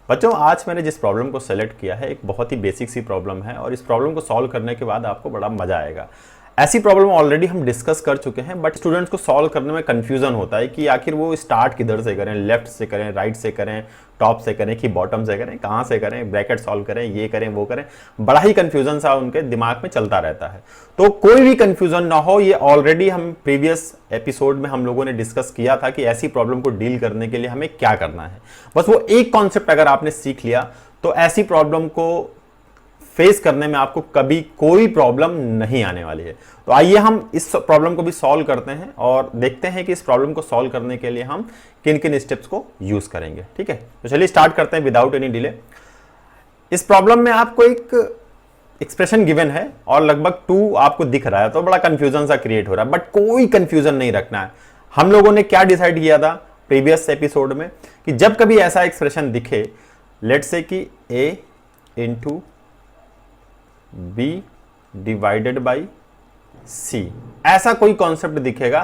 बच्चों आज मैंने जिस प्रॉब्लम को सेलेक्ट किया है एक बहुत ही बेसिक सी प्रॉब्लम है और इस प्रॉब्लम को सॉल्व करने के बाद आपको बड़ा मजा आएगा। ऐसी प्रॉब्लम ऑलरेडी हम डिस्कस कर चुके हैं बट स्टूडेंट्स को सॉल्व करने में कंफ्यूजन होता है कि आखिर वो स्टार्ट किधर से करें, लेफ्ट से करें, राइट से करें, टॉप से करें कि बॉटम से करें, कहाँ से करें, ब्रैकेट सॉल्व करें, ये करें वो करें, बड़ा ही कंफ्यूजन सा उनके दिमाग में चलता रहता है। तो कोई भी कंफ्यूजन ना हो, ये ऑलरेडी हम प्रीवियस एपिसोड में हम लोगों ने डिस्कस किया था कि ऐसी प्रॉब्लम को डील करने के लिए हमें क्या करना है। बस वो एक कॉन्सेप्ट अगर आपने सीख लिया तो ऐसी प्रॉब्लम को फेस करने में आपको कभी कोई प्रॉब्लम नहीं आने वाली है। तो आइए हम इस प्रॉब्लम को भी सॉल्व करते हैं और देखते हैं कि इस प्रॉब्लम को सॉल्व करने के लिए हम किन किन स्टेप्स को यूज करेंगे। ठीक है, तो चलिए स्टार्ट करते हैं विदाउट एनी डिले। इस प्रॉब्लम में आपको एक एक्सप्रेशन गिवन है और लगभग 2 आपको दिख रहा है, तो बड़ा कंफ्यूजन सा क्रिएट हो रहा है, बट कोई कंफ्यूजन नहीं रखना है। हम लोगों ने क्या डिसाइड किया था प्रीवियस एपिसोड में कि जब कभी ऐसा एक्सप्रेशन दिखे, लेट्स से कि a into b divided by c, ऐसा कोई कॉन्सेप्ट दिखेगा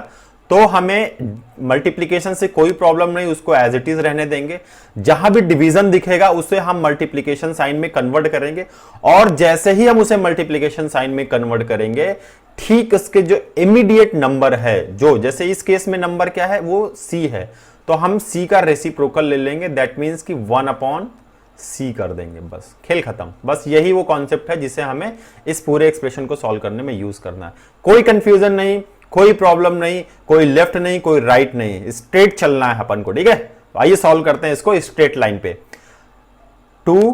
तो हमें मल्टीप्लिकेशन से कोई प्रॉब्लम नहीं, उसको एज इट इज रहने देंगे। जहां भी डिवीजन दिखेगा उसे हम मल्टीप्लिकेशन साइन में कन्वर्ट करेंगे और जैसे ही हम उसे मल्टीप्लिकेशन साइन में कन्वर्ट करेंगे, ठीक उसके जो इमीडिएट नंबर है, जो जैसे इस केस में नंबर क्या है वो c है, तो हम c का रेसिप्रोकल ले लेंगे। दैट मीन्स कि 1/c कर देंगे, बस खेल खत्म। बस यही वो कॉन्सेप्ट है जिसे हमें इस पूरे एक्सप्रेशन को सॉल्व करने में यूज करना है। कोई कंफ्यूजन नहीं, कोई प्रॉब्लम नहीं, कोई लेफ्ट नहीं, कोई राइट नहीं, स्ट्रेट चलना है अपन को। ठीक है, तो आइए सॉल्व करते हैं इसको स्ट्रेट लाइन पे। 2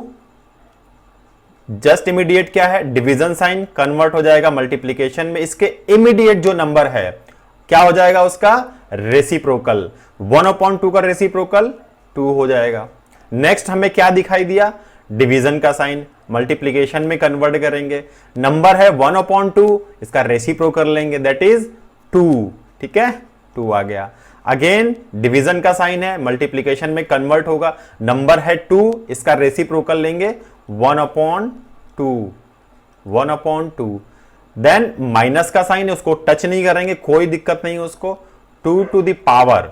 जस्ट इमीडिएट क्या है, डिवीजन साइन कन्वर्ट हो जाएगा मल्टीप्लीकेशन में, इसके इमीडिएट जो नंबर है क्या हो जाएगा, उसका रेसिप्रोकल। 1/2 का रेसिप्रोकल 2 हो जाएगा। नेक्स्ट हमें क्या दिखाई दिया, डिवीजन का साइन, मल्टीप्लिकेशन में कन्वर्ट करेंगे, नंबर है 1/2, इसका रेसिप्रोकल लेंगे, दैट इज 2। ठीक है, 2 आ गया। अगेन डिवीजन का साइन है, मल्टीप्लिकेशन में कन्वर्ट होगा, नंबर है 2, इसका रेसिप्रोकल लेंगे 1/2, 1/2। देन माइनस का साइन है, उसको टच नहीं करेंगे, कोई दिक्कत नहीं उसको, 2 टू द पावर।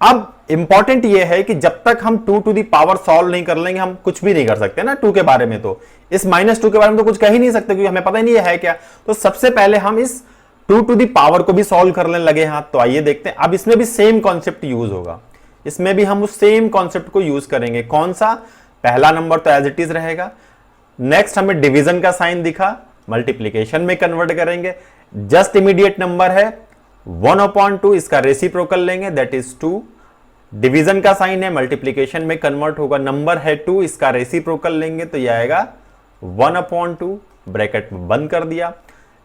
अब इंपॉर्टेंट ये है कि जब तक हम 2 टू द पावर सॉल्व नहीं कर लेंगे हम कुछ भी नहीं कर सकते ना 2 के बारे में। तो इस -2 के बारे में तो कुछ कह ही नहीं सकते क्योंकि हमें पता ही नहीं है क्या। तो सबसे पहले हम इस 2 टू द पावर को भी सॉल्व करने लगे हाथ। तो आइए देखते हैं, अब इसमें भी सेम कॉन्सेप्ट यूज होगा, इसमें भी हम उस सेम कॉन्सेप्ट को यूज करेंगे। कौन सा, पहला नंबर तो एज इट इज रहेगा। नेक्स्ट हमें डिवीजन का साइन दिखा, मल्टीप्लीकेशन में कन्वर्ट करेंगे, जस्ट इमीडिएट नंबर है 1/2, इसका रेसिप्रोकल लेंगे, दैट इज 2। डिवीजन का साइन है, मल्टीप्लीकेशन में कन्वर्ट होगा, नंबर है 2, इसका रेसिप्रोकल लेंगे तो यह आएगा 1/2, ब्रैकेट बंद कर दिया।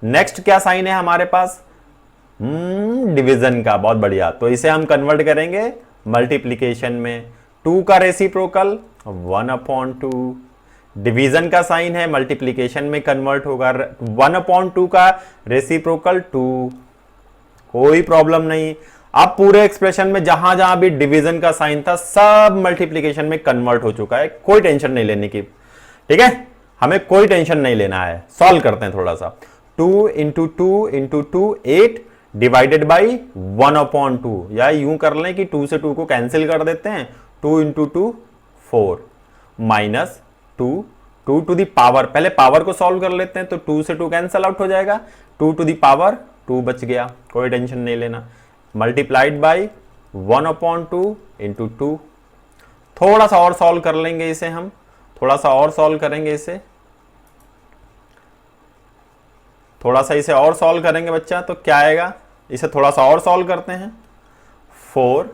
नेक्स्ट क्या साइन है हमारे पास, डिवीजन का, बहुत बढ़िया। तो इसे हम कन्वर्ट करेंगे मल्टीप्लीकेशन में, 2 का रेसिप्रोकल 1/2, डिवीजन का साइन है, मल्टीप्लीकेशन में कन्वर्ट होगा, 1/2 का रेसिप्रोकल 2, कोई प्रॉब्लम नहीं। अब पूरे एक्सप्रेशन में जहां जहां भी डिवीजन का साइन था सब मल्टीप्लिकेशन में कन्वर्ट हो चुका है, कोई टेंशन नहीं लेने की। ठीक है, हमें कोई टेंशन नहीं लेना है। सॉल्व करते हैं थोड़ा सा। 2 इंटू 2 इंटू 2 8 डिवाइडेड बाई 1/2, या यूं कर लें कि 2 से 2 को कैंसिल कर देते हैं, 2 into 2 4 minus 2 to the power, पहले पावर को सॉल्व कर लेते हैं तो 2 से 2 कैंसिल आउट हो जाएगा, 2 टू दी पावर 2 बच गया, कोई टेंशन नहीं लेना। Multiplied by 1/2 into 2। थोड़ा सा और सॉल्व कर लेंगे इसे, हम थोड़ा सा और सॉल्व करेंगे इसे, थोड़ा सा इसे और सॉल्व करेंगे बच्चा, तो क्या आएगा, इसे थोड़ा सा और सॉल्व करते हैं। 4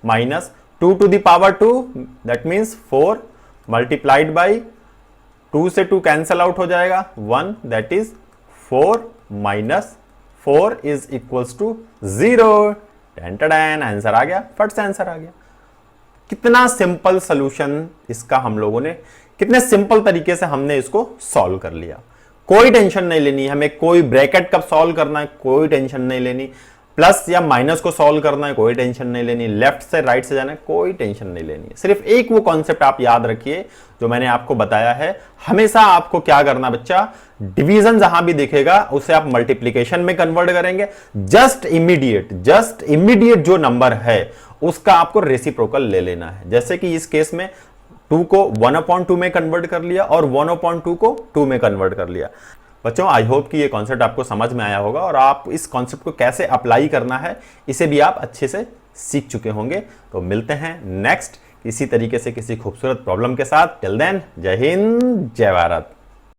minus 2 to the power 2, that means 4 multiplied by 2 से 2 कैंसल आउट हो जाएगा 1, that is 4 minus 4 is equals to 0। Answer आ गया, फट से आंसर आ गया। कितना सिंपल सॉल्यूशन इसका, हम लोगों ने कितने सिंपल तरीके से हमने इसको सॉल्व कर लिया। कोई टेंशन नहीं लेनी हमें, कोई ब्रैकेट कब सॉल्व करना है कोई टेंशन नहीं लेनी, प्लस या माइनस को सॉल्व करना है कोई टेंशन नहीं लेनी, लेफ्ट से राइट से जाना है कोई टेंशन नहीं लेनी। सिर्फ एक वो कॉन्सेप्ट आप याद रखिए जो मैंने आपको बताया है, हमेशा आपको क्या करना बच्चा, डिवीजन जहां भी दिखेगा उसे आप मल्टीप्लीकेशन में कन्वर्ट करेंगे, जस्ट इमीडिएट जो नंबर है उसका आपको रेसिप्रोकल ले लेना है। जैसे कि इस केस में 2 को 1/2 में कन्वर्ट कर लिया और 1/2 को 2 में कन्वर्ट कर लिया। बच्चों आई होप कि ये कॉन्सेप्ट आपको समझ में आया होगा और आप इस कॉन्सेप्ट को कैसे अप्लाई करना है इसे भी आप अच्छे से सीख चुके होंगे। तो मिलते हैं नेक्स्ट इसी तरीके से किसी खूबसूरत प्रॉब्लम के साथ। टिल देन, जय हिंद, जय भारत।